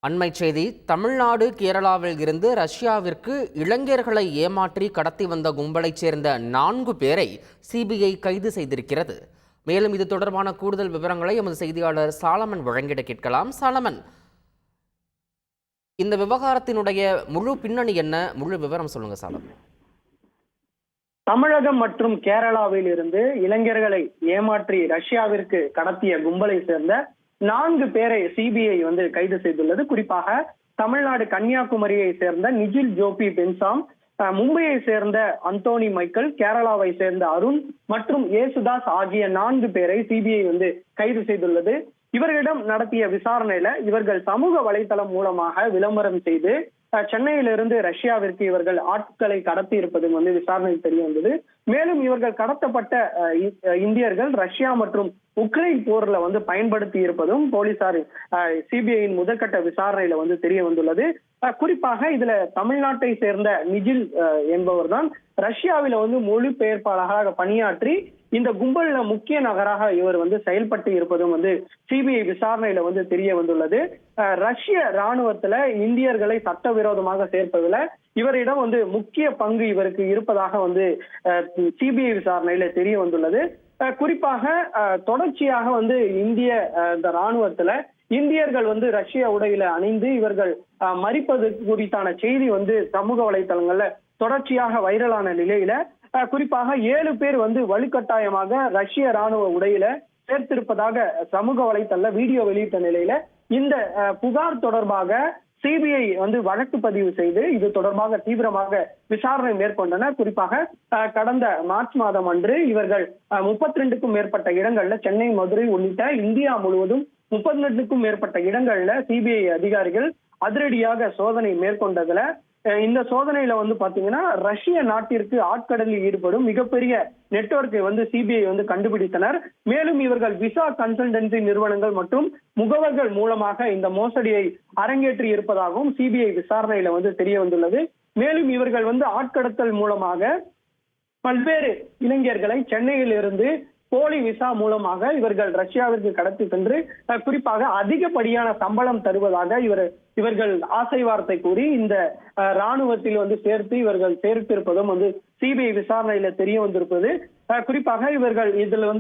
அண்மை செய்தி. தமிழ்நாடு கேரளாவில் இருந்து ரஷ்யாவிற்கு இளைஞர்களை ஏமாற்றி கடத்தி வந்த கும்பலைச் சேர்ந்த 4 பேரை சிபிஐ கைது செய்திருக்கிறது. மேலும் இது தொடர்பான கூடுதல் விவரங்களை எமது செய்தியாளர் சாலமன் வழங்கிட கேட்கலாம். சாலமன், இந்த விவகாரத்தினுடைய முழு பின்னணி என்ன? முழு விவரம் சொல்லுங்க சாலமன். தமிழகம் மற்றும் கேரளாவில் இருந்து இளைஞர்களை ஏமாற்றி ரஷ்யாவிற்கு கடத்திய கும்பலை சேர்ந்த 4 பேரை சிபிஐ கைது செய்துள்ளது. குறிப்பாக தமிழ்நாடு கன்னியாகுமரியை சேர்ந்த நிஜில் ஜோபி பென்சாம், மும்பையை சேர்ந்த அந்தோனி மைக்கேல், கேரளாவை சேர்ந்த அருண் மற்றும் ஏசுதாஸ் ஆகிய 4 பேரை சிபிஐ கைது செய்துள்ளது. இவர்களிடம் நடத்திய விசாரணையில இவர்கள் சமூக வலைதளம் மூலமாக விளம்பரம் செய்து சென்னையிலிருந்து ரஷ்யாவிற்கு இவர்கள் ஆட்களை கடத்தி இருப்பதும் விசாரணையில் தெரிய வந்தது. மேலும் இவர்கள் கடத்தப்பட்ட இந்தியர்கள் ரஷ்யா மற்றும் உக்ரைன் போர்ல பயன்படுத்தி இருப்பதும் போலீசார் சிபிஐயின் முதற்கட்ட விசாரணையில தெரிய வந்துள்ளது. குறிப்பாக இதுல தமிழ்நாட்டை சேர்ந்த நிஜில் என்பவர் தான் ரஷ்யாவில மொழிபெயர்ப்பாளராக பணியாற்றி இந்த கும்பல்ல முக்கிய நகராக இவர் செயல்பட்டு இருப்பதும் சிபிஐ விசாரணையில தெரிய வந்துள்ளது. ரஷ்ய ராணுவத்துல இந்தியர்களை சட்டவிரோதமாக சேர்ப்பதுல இவரிடம் முக்கிய பங்கு இவருக்கு இருப்பதாக சிபிஐ விசாரணையில தெரிய வந்துள்ளது. குறிப்பாக தொடர்ச்சியாக இந்திய இந்த ராணுவத்துல இந்தியர்கள் ரஷ்ய உடையில அணிந்து இவர்கள் மறிப்பது குறித்தான செய்தி சமூக வலைதளங்கள்ல தொடர்ச்சியாக வைரலான நிலையில குறிப்பாக 7 பேர் வலுக்கட்டாயமாக ரஷ்ய ராணுவ உடையில சேர்த்திருப்பதாக சமூக வலைதள வீடியோ வெளியிட்ட நிலையில இந்த புகார் தொடர்பாக சிபிஐ வழக்கு பதிவு செய்து இது தொடர்பாக தீவிரமாக விசாரணை மேற்கொண்டனர். குறிப்பாக கடந்த மார்ச் மாதம் அன்று இவர்கள் 32க்கும் மேற்பட்ட இடங்கள்ல சென்னை, மதுரை உள்ளிட்ட இந்தியா முழுவதும் 32க்கும் மேற்பட்ட இடங்கள்ல சிபிஐ அதிகாரிகள் அதிரடியாக சோதனை மேற்கொண்டதுல இந்த சோதனையில பாத்தீங்கன்னா ரஷ்ய நாட்டிற்கு ஆட்கடலில் ஈடுபடும் மிகப்பெரிய நெட்வொர்க்கை சிபிஐ கண்டுபிடித்தனர். மேலும் இவர்கள் விசா கன்சல்டன்சி நிறுவனங்கள் மற்றும் முகவர்கள் மூலமாக இந்த மோசடியை அரங்கேற்றி இருப்பதாகவும் சிபிஐ விசாரணையில தெரிய வந்துள்ளது. மேலும் இவர்கள் ஆட்கடத்தல் மூலமாக பல்வேறு இளைஞர்களை சென்னையில் இருந்து போலி விசா மூலமாக இவர்கள் ரஷ்யாவிற்கு கடத்தி சென்று குறிப்பாக அதிகப்படியான சம்பளம் தருவதாக இவர்கள் ஆசை வார்த்தை கூறி இந்த ராணுவத்தில் சேர்த்து இவர்கள் சேர்த்திருப்பதும் சிபிஐ விசாரணையில தெரிய வந்திருப்பது. குறிப்பாக இவர்கள் இதுல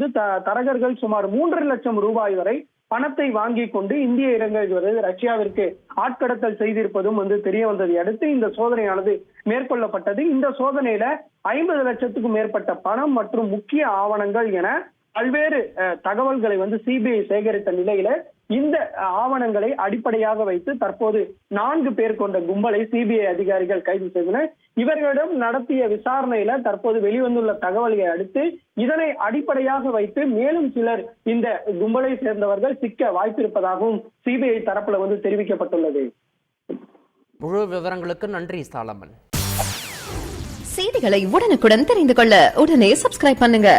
தரகர்கள் சுமார் 3 லட்சம் ரூபாய் வரை பணத்தை வாங்கி கொண்டு இந்திய இளைஞர்கள் ரஷ்யாவிற்கு ஆட்கடத்தல் செய்திருப்பதும் தெரிய வந்ததை அடுத்து இந்த சோதனையானது மேற்கொள்ளப்பட்டது. இந்த சோதனையில 50 லட்சத்துக்கும் மேற்பட்ட பணம் மற்றும் முக்கிய ஆவணங்கள் என பல்வேறு தகவல்களை சிபிஐ சேகரித்த நிலையில இந்த ஆவணங்களை அடிப்படையாக வைத்து தற்போது 4 பேர் கொண்ட கும்பலை சிபிஐ அதிகாரிகள் கைது செய்தனர். இவர்களிடம் நடத்திய விசாரணையில தற்போது வெளிவந்துள்ள தகவல்களை அடுத்து இதனை அடிப்படையாக வைத்து மேலும் சிலர் இந்த கும்பலை சேர்ந்தவர்கள் சிக்க வாய்ப்பிருப்பதாகவும் சிபிஐ தரப்புல தெரிவிக்கப்பட்டுள்ளது. முழு விவரங்களுக்கு நன்றி சாலமன். செய்திகளை உடனுக்குடன் தெரிந்து கொள்ள உடனே சப்ஸ்கிரைப் பண்ணுங்க.